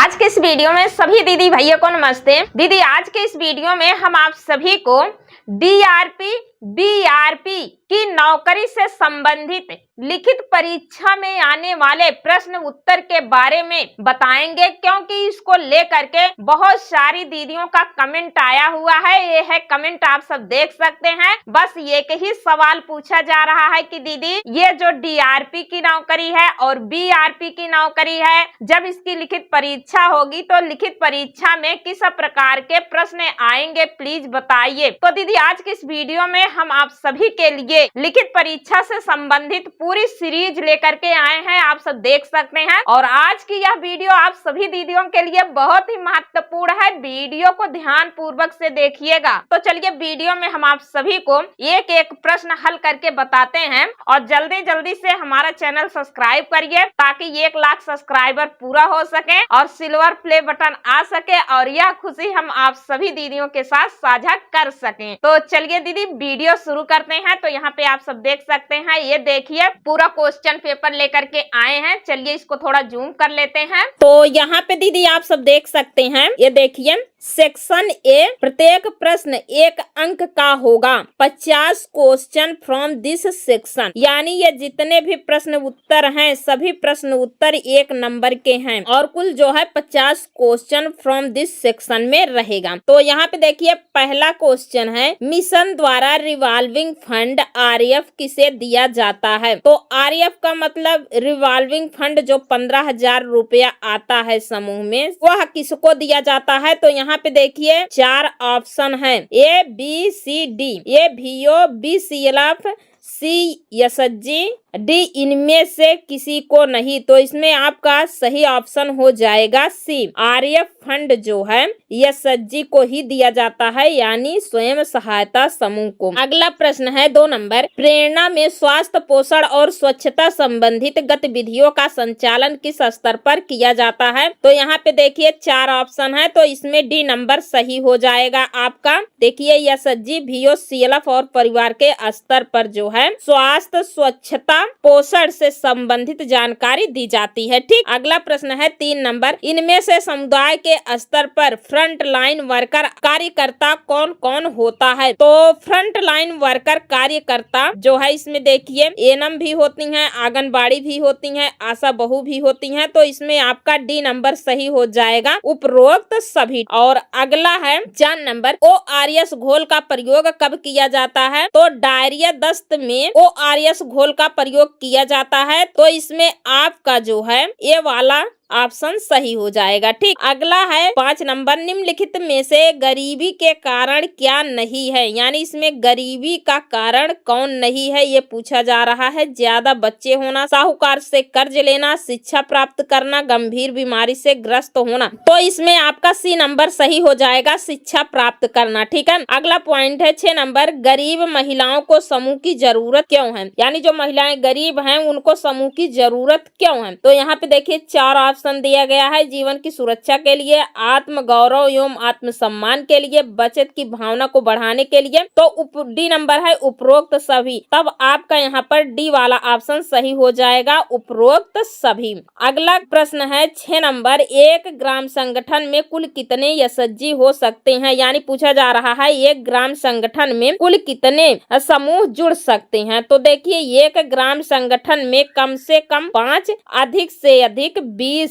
आज के इस वीडियो में सभी दीदी भैया को नमस्ते। दीदी आज के इस वीडियो में हम आप सभी को डीआरपी बीआरपी की नौकरी से संबंधित लिखित परीक्षा में आने वाले प्रश्न उत्तर के बारे में बताएंगे, क्योंकि इसको लेकर के बहुत सारी दीदियों का कमेंट आया हुआ है। ये है कमेंट, आप सब देख सकते हैं। बस एक ही सवाल पूछा जा रहा है कि दीदी ये जो डीआरपी की नौकरी है और बीआरपी की नौकरी है, जब इसकी लिखित परीक्षा होगी तो लिखित परीक्षा में किस प्रकार के प्रश्न आएंगे, प्लीज बताइए। तो दीदी आज के इस वीडियो में हम आप सभी के लिए लिखित परीक्षा से संबंधित पूरी सीरीज लेकर के आए हैं, आप सब देख सकते हैं। और आज की यह वीडियो आप सभी दीदियों के लिए बहुत ही महत्वपूर्ण है, वीडियो को ध्यान पूर्वक से देखिएगा। तो चलिए वीडियो में हम आप सभी को एक एक प्रश्न हल करके बताते हैं, और जल्दी जल्दी से हमारा चैनल सब्सक्राइब करिए ताकि 1 लाख सब्सक्राइबर पूरा हो सके और सिल्वर प्ले बटन आ सके, और यह खुशी हम आप सभी दीदियों के साथ साझा कर सकें। तो चलिए दीदी वीडियो शुरू करते हैं। तो यहाँ पे आप सब देख सकते हैं, ये देखिए पूरा क्वेश्चन पेपर लेकर के आए हैं। चलिए इसको थोड़ा जूम कर लेते हैं। तो यहाँ पे दीदी आप सब देख सकते हैं, ये देखिए सेक्शन ए, प्रत्येक प्रश्न 1 अंक का होगा। 50 क्वेश्चन फ्रॉम दिस सेक्शन, यानी ये जितने भी प्रश्न उत्तर हैं सभी प्रश्न उत्तर 1 नंबर के हैं, और कुल जो है 50 क्वेश्चन फ्रॉम दिस सेक्शन में रहेगा। तो यहाँ पे देखिए पहला क्वेश्चन है, मिशन द्वारा रिवॉल्विंग फंड आरएफ किसे दिया जाता है? तो आरएफ का मतलब रिवॉल्विंग फंड जो 15,000 रुपया आता है समूह में, वह किसको दिया जाता है? तो यहाँ पे देखिए 4 ऑप्शन है, A B C D. A VO, B CLF, C SHG, D इनमें से किसी को नहीं। तो इसमें आपका सही ऑप्शन हो जाएगा सी, आरएफ फंड जो है एसएचजी को ही दिया जाता है, यानी स्वयं सहायता समूह को। अगला प्रश्न है 2 नंबर, प्रेरणा में स्वास्थ्य पोषण और स्वच्छता संबंधित गतिविधियों का संचालन किस स्तर पर किया जाता है? तो यहाँ पे देखिए 4 ऑप्शन है, तो इसमें डी नंबर सही हो जाएगा आपका। देखिए एसएचजी, वीओ, सीएलएफ और परिवार के स्तर पर जो है स्वास्थ्य स्वच्छता पोषण से संबंधित जानकारी दी जाती है। ठीक, अगला प्रश्न है 3 नंबर, इनमें से समुदाय के स्तर पर फ्रंट लाइन वर्कर कार्यकर्ता कौन कौन होता है? तो फ्रंट लाइन वर्कर कार्यकर्ता जो है इसमें देखिए एएनएम भी होती हैं, आंगनबाड़ी भी होती हैं, आशा बहू भी होती हैं। तो इसमें आपका डी नंबर सही हो जाएगा, उपरोक्त सभी। और अगला है 4 नंबर, ओआरएस घोल का प्रयोग कब किया जाता है? तो डायरिया दस्त में ओआरएस घोल का प्रयोग किया जाता है। तो इसमें आपका जो है ये वाला ऑप्शन सही हो जाएगा। ठीक, अगला है 5 नंबर, निम्नलिखित में से गरीबी के कारण क्या नहीं है? यानी इसमें गरीबी का कारण कौन नहीं है ये पूछा जा रहा है। ज्यादा बच्चे होना, साहूकार से कर्ज लेना, शिक्षा प्राप्त करना, गंभीर बीमारी से ग्रस्त होना। तो इसमें आपका सी नंबर सही हो जाएगा, शिक्षा प्राप्त करना। ठीक है, अगला पॉइंट है 6 नंबर, गरीब महिलाओं को समूह की जरूरत क्यों है? यानी जो महिलाएं गरीब हैं उनको समूह की जरूरत क्यों है? तो यहाँ पे देखिए 4 ऑप्शन दिया गया है, जीवन की सुरक्षा के लिए, आत्म गौरव एवं आत्मसम्मान के लिए, बचत की भावना को बढ़ाने के लिए। तो डी नंबर है उपरोक्त सभी। तब आपका यहाँ पर डी वाला ऑप्शन सही हो जाएगा, उपरोक्त सभी। अगला प्रश्न है 6 नंबर, एक ग्राम संगठन में कुल कितने एसएचजी हो सकते हैं? यानी पूछा जा रहा है एक ग्राम संगठन में कुल कितने समूह जुड़ सकते हैं? तो देखिए एक ग्राम संगठन में कम से कम 5, अधिक से अधिक 20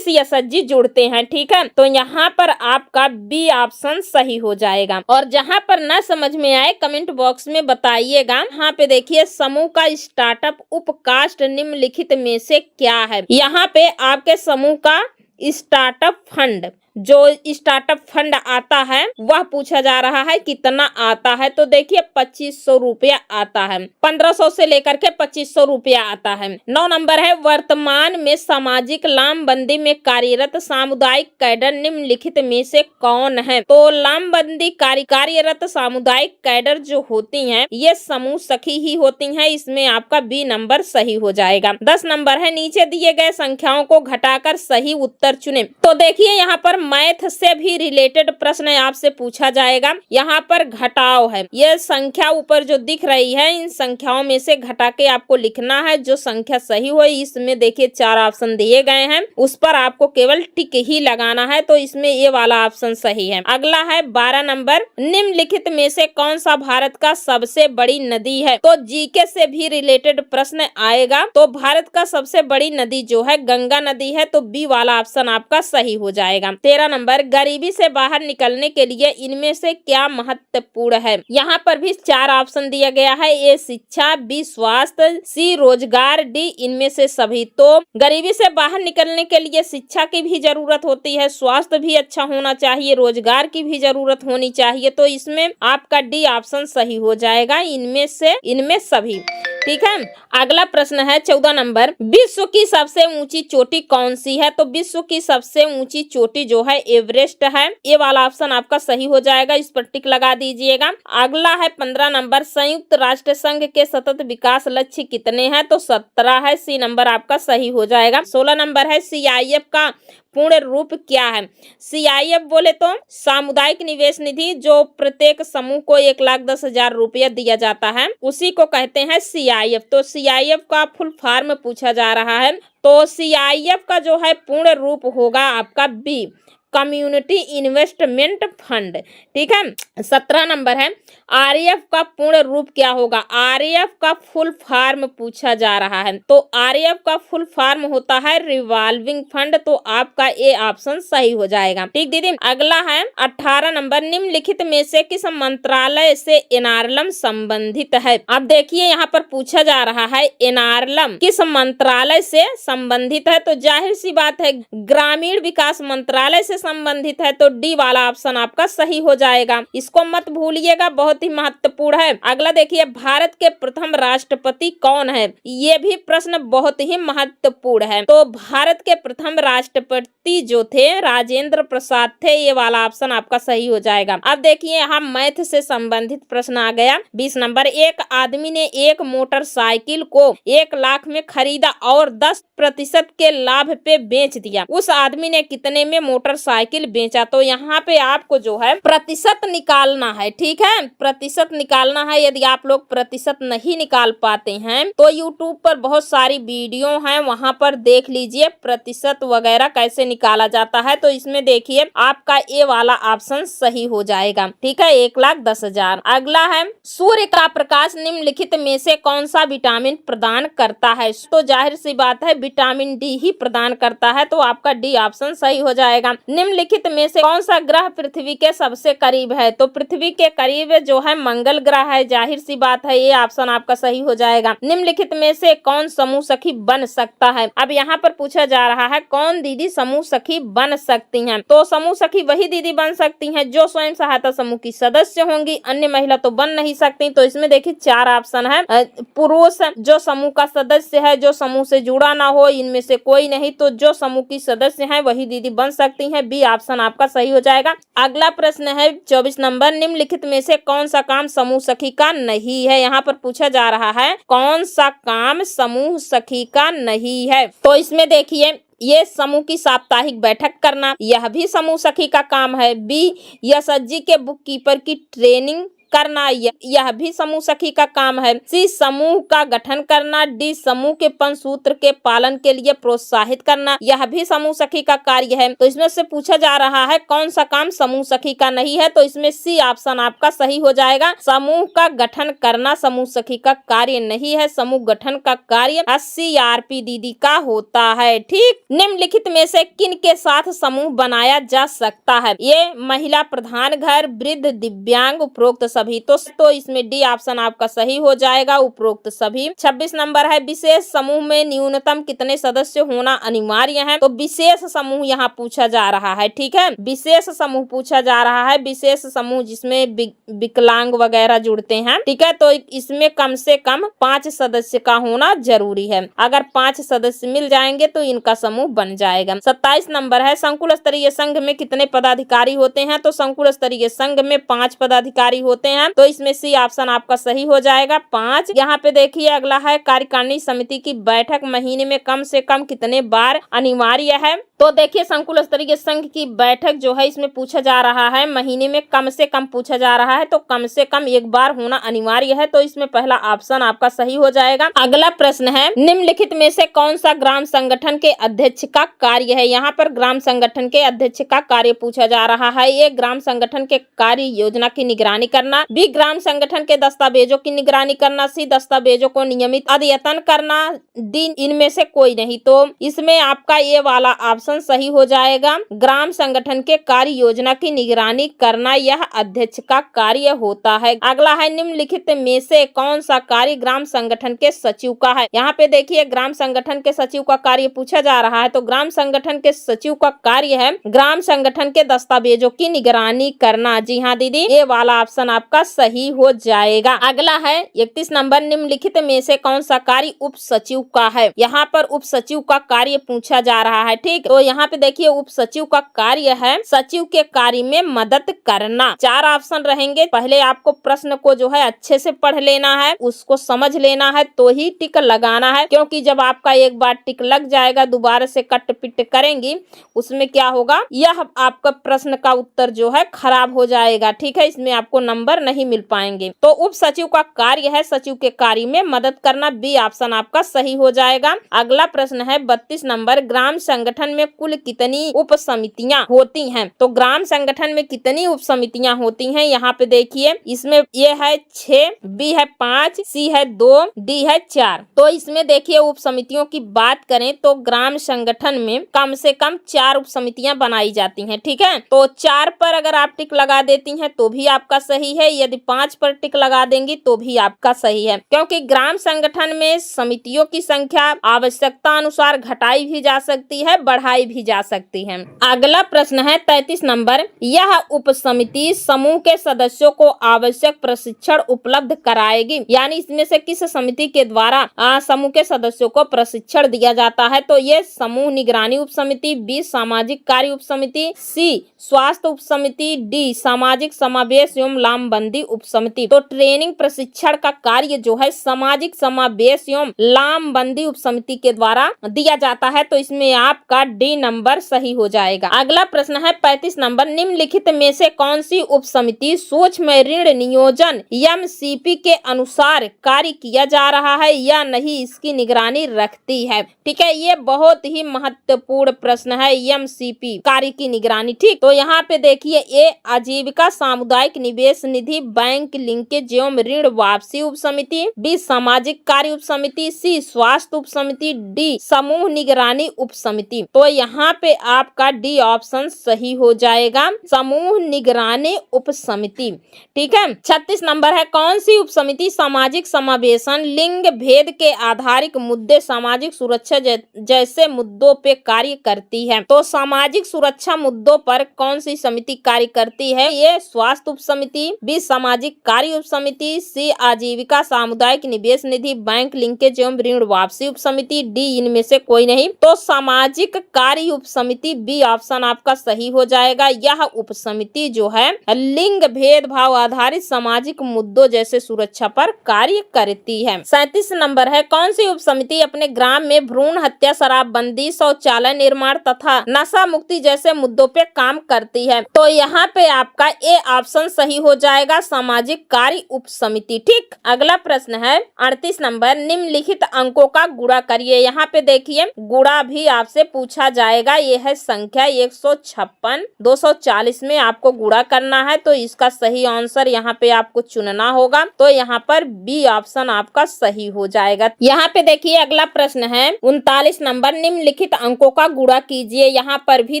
एसएचजी जुड़ते हैं। ठीक है, तो यहाँ पर आपका बी ऑप्शन सही हो जाएगा। और जहाँ पर ना समझ में आए कमेंट बॉक्स में बताइएगा। यहाँ पे देखिए समूह का स्टार्टअप उपकास्ट निम्नलिखित में से क्या है? यहाँ पे आपके समूह का स्टार्टअप फंड, जो स्टार्टअप फंड आता है वह पूछा जा रहा है कितना आता है? तो देखिए 2500 रुपया आता है, 1500 से लेकर के 2500 रुपया आता है। 9 नंबर है, वर्तमान में सामाजिक लामबंदी में कार्यरत सामुदायिक कैडर निम्नलिखित में से कौन है? तो लामबंदी कार्यरत सामुदायिक कैडर जो होती हैं ये समूह सखी ही होती हैं, इसमें आपका बी नंबर सही हो जाएगा। 10 नंबर है, नीचे दिए गए संख्याओं को घटाकर सही उत्तर चुने। तो देखिए यहाँ पर मैथ से भी रिलेटेड प्रश्न आपसे पूछा जाएगा। यहाँ पर घटाव है, ये संख्या ऊपर जो दिख रही है इन संख्याओं में से घटा के आपको लिखना है। जो संख्या सही हो, इसमें देखिए 4 ऑप्शन दिए गए हैं, उस पर आपको केवल टिक ही लगाना है, तो इसमें ये वाला ऑप्शन सही है। अगला है 12 नंबर, निम्नलिखित में से कौन सा भारत का सबसे बड़ी नदी है? तो जीके से भी रिलेटेड प्रश्न आएगा। तो भारत का सबसे बड़ी नदी जो है गंगा नदी है, तो बी वाला ऑप्शन आपका सही हो जाएगा। 13 नंबर, गरीबी से बाहर निकलने के लिए इनमें से क्या महत्वपूर्ण है? यहाँ पर भी 4 ऑप्शन दिया गया है, ए शिक्षा, बी स्वास्थ्य, सी रोजगार, डी इनमें से सभी। तो गरीबी से बाहर निकलने के लिए शिक्षा की भी जरूरत होती है, स्वास्थ्य भी अच्छा होना चाहिए, रोजगार की भी जरूरत होनी चाहिए, तो इसमें आपका डी ऑप्शन सही हो जाएगा, इनमें सभी। ठीक है। अगला प्रश्न है 14 नंबर, विश्व की सबसे ऊंची चोटी कौन सी है? तो विश्व की सबसे ऊंची चोटी जो है एवरेस्ट है, ये वाला ऑप्शन आपका सही हो जाएगा, इस पर टिक लगा दीजिएगा। अगला है 15 नंबर, संयुक्त राष्ट्र संघ के सतत विकास लक्ष्य कितने हैं? तो 17 है, सी नंबर आपका सही हो जाएगा। 16 नंबर है, CIF का पूर्ण रूप क्या है? CIF बोले तो सामुदायिक निवेश निधि, जो प्रत्येक समूह को 1,10,000 रुपया दिया जाता है, उसी को कहते हैं CIF। तो CIF का फुल फॉर्म पूछा जा रहा है, तो CIF का जो है पूर्ण रूप होगा आपका बी, कम्युनिटी इन्वेस्टमेंट फंड। ठीक है। 17 नंबर है, RF का पूर्ण रूप क्या होगा? RF का फुल फॉर्म पूछा जा रहा है, तो RF का फुल फॉर्म होता है रिवॉल्विंग फंड, तो आपका ए ऑप्शन सही हो जाएगा। ठीक दीदी। अगला है 18 नंबर, निम्नलिखित में से किस मंत्रालय से एनआरएलएम संबंधित है? अब देखिए यहाँ पर पूछा जा रहा है एनआरएलएम किस मंत्रालय से संबंधित है, तो जाहिर सी बात है ग्रामीण विकास मंत्रालय से संबंधित है, तो डी वाला ऑप्शन आपका सही हो जाएगा, इसको मत भूलिएगा, बहुत ही महत्वपूर्ण है। अगला देखिए, भारत के प्रथम राष्ट्रपति कौन है? ये भी प्रश्न बहुत ही महत्वपूर्ण है। तो भारत के प्रथम राष्ट्रपति जो थे राजेंद्र प्रसाद थे, ये वाला ऑप्शन आपका सही हो जाएगा। अब देखिए यहाँ मैथ से संबंधित प्रश्न आ गया। 20 नंबर, एक आदमी ने एक मोटरसाइकिल को 1 लाख में खरीदा और 10% के लाभ पे बेच दिया, उस आदमी ने कितने में मोटरसाइकिल बेचा? तो यहाँ पे आपको जो है प्रतिशत निकालना है। ठीक है, प्रतिशत निकालना है। यदि आप लोग प्रतिशत नहीं निकाल पाते हैं तो यूट्यूब पर बहुत सारी वीडियो हैं, वहां पर देख लीजिए प्रतिशत वगैरह कैसे निकाला जाता है। तो इसमें देखिए आपका ए वाला ऑप्शन सही हो जाएगा। ठीक है, 1,10,000। अगला है, सूर्य का प्रकाश निम्नलिखित में से कौन सा विटामिन प्रदान करता है? तो जाहिर सी बात है विटामिन डी ही प्रदान करता है, तो आपका डी ऑप्शन सही हो जाएगा। निम्नलिखित में से कौन सा ग्रह पृथ्वी के सबसे करीब है? तो पृथ्वी के करीब जो है मंगल ग्रह है, जाहिर सी बात है ये ऑप्शन आपका सही हो जाएगा। निम्नलिखित में से कौन समूह सखी बन सकता है? अब यहाँ पर पूछा जा रहा है कौन दीदी समूह सखी बन सकती हैं? तो समूह सखी वही दीदी बन सकती हैं जो स्वयं सहायता समूह की सदस्य होंगी, अन्य महिला तो बन नहीं सकती। तो इसमें देखिए 4 ऑप्शन है, पुरुष जो समूह का सदस्य है, जो समूह से जुड़ा ना हो, इनमें से कोई नहीं, तो जो समूह की सदस्य है वही दीदी बन सकती है, बी ऑप्शन आपका सही हो जाएगा। अगला प्रश्न है 24 नंबर, निम्नलिखित में से कौन सा काम समूह सखी का नहीं है? यहाँ पर पूछा जा रहा है कौन सा काम समूह सखी का नहीं है? तो इसमें देखिए ये समूह की साप्ताहिक बैठक करना, यह भी समूह सखी का काम है। बी, एसएचजी के बुक कीपर की ट्रेनिंग करना, यह भी समूह सखी का काम है। सी, समूह का गठन करना। डी, समूह के पंचसूत्र के पालन के लिए प्रोत्साहित करना, यह भी समूह सखी का कार्य है। तो इसमें से पूछा जा रहा है कौन सा काम समूह सखी का नहीं है? तो इसमें सी ऑप्शन आपका सही हो जाएगा। समूह का गठन करना समूह सखी का कार्य नहीं है, समूह गठन का कार्य CRP दीदी का होता है। ठीक, निम्नलिखित में से किन के साथ समूह बनाया जा सकता है? ये महिला प्रधान घर, वृद्ध, दिव्यांग, उपरोक्त सभी। तो इसमें डी ऑप्शन आपका सही हो जाएगा, उपरोक्त सभी। 26 नंबर है, विशेष समूह में न्यूनतम कितने सदस्य होना अनिवार्य है? तो विशेष समूह यहाँ पूछा जा रहा है। ठीक है, विशेष समूह पूछा जा रहा है, विशेष समूह जिसमें विकलांग वगैरह जुड़ते हैं। ठीक है, तो इसमें कम से कम 5 सदस्य का होना जरूरी है। अगर 5 सदस्य मिल जाएंगे तो इनका समूह बन जाएगा। 27 नंबर है, संकुल स्तरीय संघ में कितने पदाधिकारी होते हैं? तो संकुल स्तरीय संघ में 5 पदाधिकारी होते होते हैं, तो इसमें सी ऑप्शन आपका सही हो जाएगा। 5 यहाँ पे देखिए अगला है कार्यकारिणी समिति की बैठक महीने में कम से कम कितने बार अनिवार्य है। तो देखिए संकुल स्तरीय संघ की बैठक जो है इसमें पूछा जा रहा है महीने में कम से कम पूछा जा रहा है, तो कम से कम एक बार होना अनिवार्य है, तो इसमें पहला ऑप्शन आपका सही हो जाएगा। अगला प्रश्न है निम्नलिखित में से कौन सा ग्राम संगठन के अध्यक्ष का कार्य है। यहाँ पर ग्राम संगठन के अध्यक्ष का कार्य पूछा जा रहा है। ये ग्राम संगठन के कार्य योजना की निगरानी करना, बी ग्राम संगठन के दस्तावेजों की निगरानी करना, सी दस्तावेजों को नियमित अद्यतन करना, डी इनमें से कोई नहीं। तो इसमें आपका ये वाला ऑप्शन सही हो जाएगा। ग्राम संगठन के कार्य योजना की निगरानी करना यह अध्यक्ष का कार्य होता है। अगला है निम्नलिखित में से कौन सा कार्य ग्राम संगठन के सचिव का है। यहाँ पे देखिए ग्राम संगठन के सचिव का कार्य पूछा जा रहा है, तो ग्राम संगठन के सचिव का कार्य है ग्राम संगठन के दस्तावेजों की निगरानी करना। जी हाँ दीदी, ये वाला ऑप्शन आपका सही हो जाएगा। अगला है 31 नंबर निम्नलिखित में से कौन सा कार्य उप सचिव का है। यहाँ पर उप सचिव का कार्य पूछा जा रहा है। ठीक, तो यहाँ पे देखिए उप सचिव का कार्य है सचिव के कार्य में मदद करना। 4 ऑप्शन रहेंगे। पहले आपको प्रश्न को जो है अच्छे से पढ़ लेना है, उसको समझ लेना है, तो ही टिक लगाना है, क्योंकि जब आपका एक बार टिक लग जाएगा दोबारा से कट पिट करेंगी उसमें क्या होगा, यह आपका प्रश्न का उत्तर जो है खराब हो जाएगा। ठीक है, इसमें आपको नंबर नहीं मिल पाएंगे। तो उप सचिव का कार्य है सचिव के कार्य में मदद करना, बी ऑप्शन आपका सही हो जाएगा। अगला प्रश्न है 32 नंबर ग्राम संगठन में कुल कितनी उप समितियां होती हैं। तो ग्राम संगठन में कितनी उप समितियां होती हैं, यहाँ पे देखिए इसमें ये है 6, बी है 5, सी है 2, डी है 4। तो इसमें देखिए उप समितियों की बात करें तो ग्राम संगठन में कम से कम 4 उप समितियां बनाई जाती हैं। ठीक है, तो 4 पर अगर आप टिक लगा देती हैं तो भी आपका सही है, यदि 5 पर टिक लगा देंगी तो भी आपका सही है, क्योंकि ग्राम संगठन में समितियों की संख्या आवश्यकता अनुसार घटाई भी जा सकती है, बढ़ाई भी जा सकती है। अगला प्रश्न है 33 नंबर, यह उप समिति समूह के सदस्यों को आवश्यक प्रशिक्षण उपलब्ध कराएगी। यानी इसमें से किस समिति के द्वारा समूह के सदस्यों को प्रशिक्षण दिया जाता है। तो ये समूह निगरानी उप समिति, बी सामाजिक कार्य उप समिति, सी स्वास्थ्य उप समिति, डी सामाजिक समावेश एवं लामबंदी उप समिति। तो ट्रेनिंग प्रशिक्षण का कार्य जो है सामाजिक समावेश एवं लामबंदी उप समिति के द्वारा दिया जाता है, तो इसमें आपका डी नंबर सही हो जाएगा। अगला प्रश्न है 35 नंबर, निम्नलिखित में से कौन सी उप समिति सूक्ष्म ऋण नियोजन एमसीपी के अनुसार कार्य किया जा रहा है या नहीं, इसकी निगरानी रखती है। ठीक है, ये बहुत ही महत्वपूर्ण प्रश्न है, एमसीपी कार्य की निगरानी। ठीक, तो यहाँ पे देखिए ए आजीविका सामुदायिक निवेश निधि बैंक लिंकेज एवं ऋण वापसी उप समिति, बी सामाजिक कार्य उप समिति, सी स्वास्थ्य उप समिति, डी समूह निगरानी उप समिति। तो यहाँ पे आपका डी ऑप्शन सही हो जाएगा, समूह निगरानी उप समिति। ठीक है, 36 नंबर है कौन सी उप समिति सामाजिक समावेशन, लिंग भेद के आधारित मुद्दे, सामाजिक सुरक्षा जैसे मुद्दों पे कार्य करती है। तो सामाजिक सुरक्षा मुद्दों पर कौन सी समिति कार्य करती है, ये स्वास्थ्य उप समिति, बी सामाजिक कार्य उप समिति, सी आजीविका सामुदायिक निवेश निधि बैंक लिंकेज एवं ऋण वापसी उप समिति, डी इनमें से कोई नहीं। तो सामाजिक कार्य उप समिति, बी ऑप्शन आपका सही हो जाएगा। यह उप समिति जो है लिंग भेदभाव आधारित सामाजिक मुद्दों जैसे सुरक्षा पर कार्य करती है। 37 नंबर है कौन सी उप समिति अपने ग्राम में भ्रूण हत्या, शराबबंदी, शौचालय निर्माण तथा नशा मुक्ति जैसे मुद्दों पे काम करती है। तो यहाँ पे आपका ए ऑप्शन सही हो जाएगा, सामाजिक कार्य उप समिति। ठीक, अगला प्रश्न है 38 नंबर, निम्नलिखित अंकों का गुणा करिए। यहाँ पे देखिए गुणा भी आपसे पूछा जाएगा, ये है संख्या 156 240 में आपको गुणा करना है, तो इसका सही आंसर यहाँ पे आपको चुनना होगा। तो यहाँ पर बी ऑप्शन आपका सही हो जाएगा। यहाँ पे देखिए अगला प्रश्न है 39 नंबर, निम्नलिखित अंकों का गुणा कीजिए। यहाँ पर भी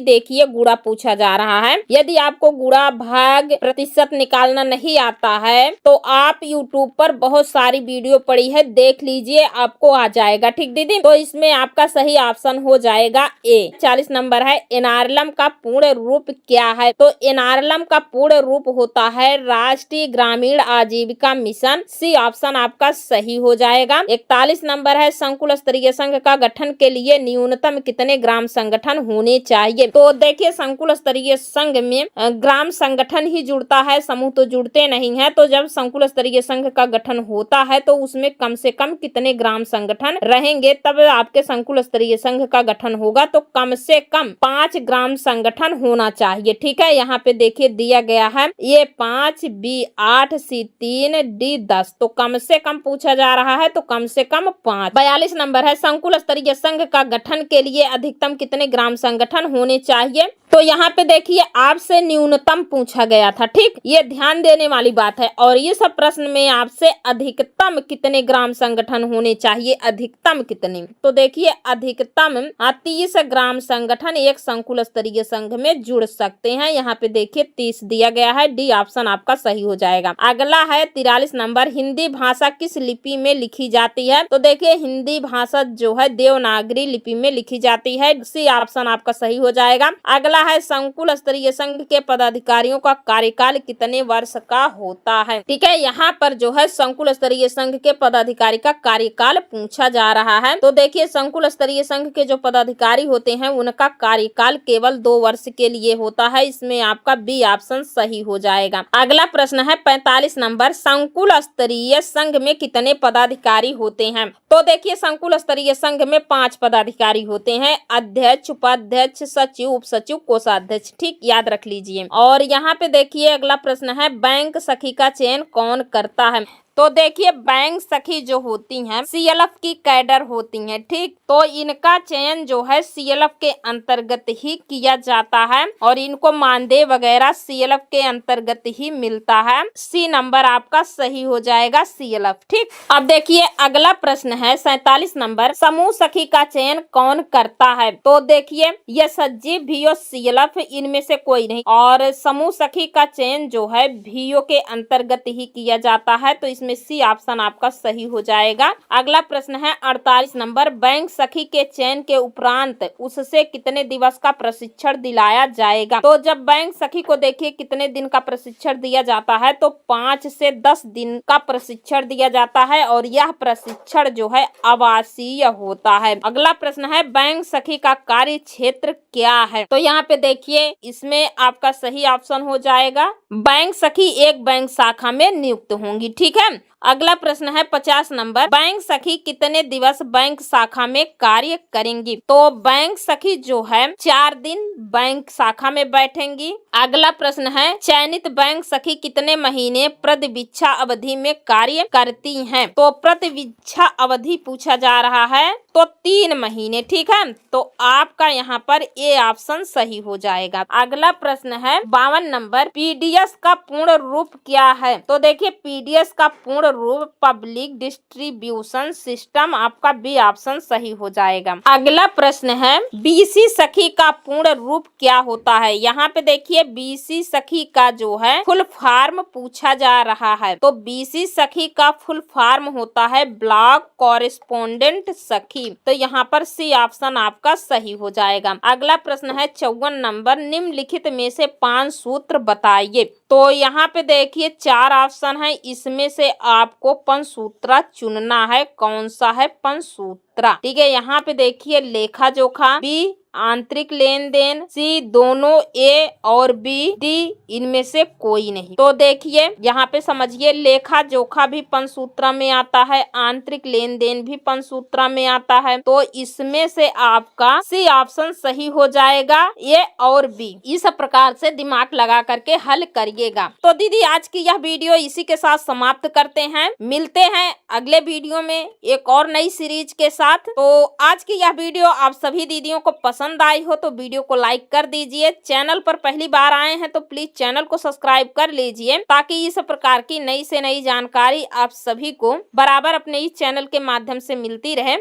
देखिए गुणा पूछा जा रहा है। यदि आपको गुणा भाग प्रतिशत निकालना नहीं आता है तो आप YouTube पर बहुत सारी वीडियो पड़ी है, देख लीजिए, आपको आ जाएगा। ठीक दीदी, तो इसमें आपका सही ऑप्शन हो जाएगा ए। 40 नंबर है एनआरएलएम का पूर्ण रूप क्या है। तो एनआरएलएम का पूर्ण रूप होता है राष्ट्रीय ग्रामीण आजीविका मिशन, सी ऑप्शन आपका सही हो जाएगा। 41 नंबर है संकुल स्तरीय संघ का गठन के लिए न्यूनतम कितने ग्राम संगठन होने चाहिए। तो देखिए संकुल स्तरीय संघ में ग्राम संगठन ही जुड़ता है, समूह तो जुड़ते नहीं हैं, तो जब संकुल स्तरीय संघ का गठन होता है तो उसमें कम से कम कितने ग्राम संगठन रहेंगे, तब आपके संकुल स्तरीय संघ का गठन होगा। तो कम से कम 5 ग्राम संगठन होना चाहिए। ठीक है, यहाँ पे देखिए दिया गया है ये 5, बी 8, सी 3, डी 10। तो कम से कम पूछा जा रहा है तो कम से कम 5। 42 नंबर है, संकुल स्तरीय संघ का गठन के लिए अधिकतम कितने ग्राम संगठन होने चाहिए। तो यहाँ पे देखिए आपसे न्यूनतम पूछा गया था। ठीक, ये ध्यान देने वाली बात है। और ये सब प्रश्न में आपसे अधिकतम कितने ग्राम संगठन होने चाहिए, अधिकतम कितने। तो देखिए अधिकतम 30 ग्राम संगठन एक संकुल स्तरीय संघ में जुड़ सकते हैं। यहाँ पे देखिए 30 दिया गया है, डी ऑप्शन आपका सही हो जाएगा। अगला है 43 नंबर, हिंदी भाषा किस लिपि में लिखी जाती है। तो देखिए हिंदी भाषा जो है देवनागरी लिपि में लिखी जाती है, सी ऑप्शन आपका सही हो जाएगा। अगला है संकुल स्तरीय संघ के पदाधिकारियों का कार्यकाल कितने वर्ष का होता है। ठीक है, यहाँ पर जो है संकुल स्तरीय संघ के पदाधिकारी का कार्यकाल पूछा जा रहा है। तो देखिए संकुल स्तरीय संघ के जो पदाधिकारी होते हैं उनका कार्यकाल केवल 2 वर्ष के लिए होता है। इसमें आपका बी ऑप्शन सही हो जाएगा। अगला प्रश्न है 45 नंबर, संकुल स्तरीय संघ में कितने पदाधिकारी होते हैं। तो देखिए संकुल स्तरीय संघ में 5 पदाधिकारी होते हैं, अध्यक्ष, उपाध्यक्ष, सचिव, उप सचिव, कोषाध्यक्ष। ठीक, याद रख लीजिए। और यहाँ पे देखिए अगला प्रश्न है, बैंक सखी का चयन कौन करता है। तो देखिए बैंक सखी जो होती हैं सीएलएफ की कैडर होती हैं। ठीक, तो इनका चयन जो है सीएलएफ के अंतर्गत ही किया जाता है और इनको मानदेय वगैरह सीएलएफ के अंतर्गत ही मिलता है। सी नंबर आपका सही हो जाएगा, सीएलएफ। ठीक, अब देखिए अगला प्रश्न है 47 नंबर, समूह सखी का चयन कौन करता है। तो देखिए एसएचजी, वीओ, सीएलएफ इनमें से कोई नहीं, और समूह सखी का चयन जो है वीओ के अंतर्गत ही किया जाता है। तो में सी ऑप्शन आपका सही हो जाएगा। अगला प्रश्न है 48 नंबर, बैंक सखी के चयन के उपरांत उससे कितने दिवस का प्रशिक्षण दिलाया जाएगा। तो जब बैंक सखी को देखिए कितने दिन का प्रशिक्षण दिया जाता है, तो 5 से 10 दिन का प्रशिक्षण दिया जाता है और यह प्रशिक्षण जो है आवासीय होता है। अगला प्रश्न है बैंक सखी का कार्य क्षेत्र क्या है। तो यहाँ पे देखिए इसमें आपका सही ऑप्शन हो जाएगा, बैंक सखी एक बैंक शाखा में नियुक्त होंगी। ठीक है, अगला प्रश्न है 50 नंबर, बैंक सखी कितने दिवस बैंक शाखा में कार्य करेंगी। तो बैंक सखी जो है 4 दिन बैंक शाखा में बैठेंगी। अगला प्रश्न है चयनित बैंक सखी कितने महीने प्रतिवीक्षा अवधि में कार्य करती हैं। तो प्रतिवीक्षा अवधि पूछा जा रहा है, तो 3 महीने। ठीक है, तो आपका यहाँ पर ए ऑप्शन सही हो जाएगा। अगला प्रश्न है 52 नंबर, पीडीएस का पूर्ण रूप क्या है। तो देखिए पीडीएस का पूर्ण रूप पब्लिक डिस्ट्रीब्यूशन सिस्टम, आपका बी ऑप्शन सही हो जाएगा। अगला प्रश्न है बीसी सखी का पूर्ण रूप क्या होता है। यहाँ पे देखिए बीसी सखी का जो है फुल फॉर्म पूछा जा रहा है। तो बीसी सखी का फुल फॉर्म होता है ब्लॉक कॉरेस्पोंडेंट सखी। तो यहाँ पर सी ऑप्शन आपका सही हो जाएगा। अगला प्रश्न है 54 नंबर, निम्नलिखित में से 5 सूत्र बताइए। तो यहाँ पे देखिए 4 ऑप्शन है, इसमें से आपको पंचसूत्रा चुनना है। कौन सा है? पंचसूत्रा। ठीक है, यहाँ पे देखिए लेखा जोखा, बी आंतरिक लेन देन, सी दोनों ए और बी, डी इनमें से कोई नहीं। तो देखिए यहाँ पे समझिए लेखा जोखा भी पंचसूत्रा में आता है, आंतरिक लेन देन भी पंचसूत्रा में आता है। तो इसमें से आपका सी ऑप्शन सही हो जाएगा, ए और बी। इस प्रकार से दिमाग लगा करके हल करिएगा। तो दीदी आज की यह वीडियो इसी के साथ समाप्त करते हैं। मिलते हैं अगले वीडियो में एक और नई सीरीज के साथ। तो आज की यह वीडियो आप सभी दीदियों को पसंद आई हो तो वीडियो को लाइक कर दीजिए। चैनल पर पहली बार आए हैं तो प्लीज चैनल को सब्सक्राइब कर लीजिए, ताकि इस प्रकार की नई से नई जानकारी आप सभी को बराबर अपने इस चैनल के माध्यम से मिलती रहे।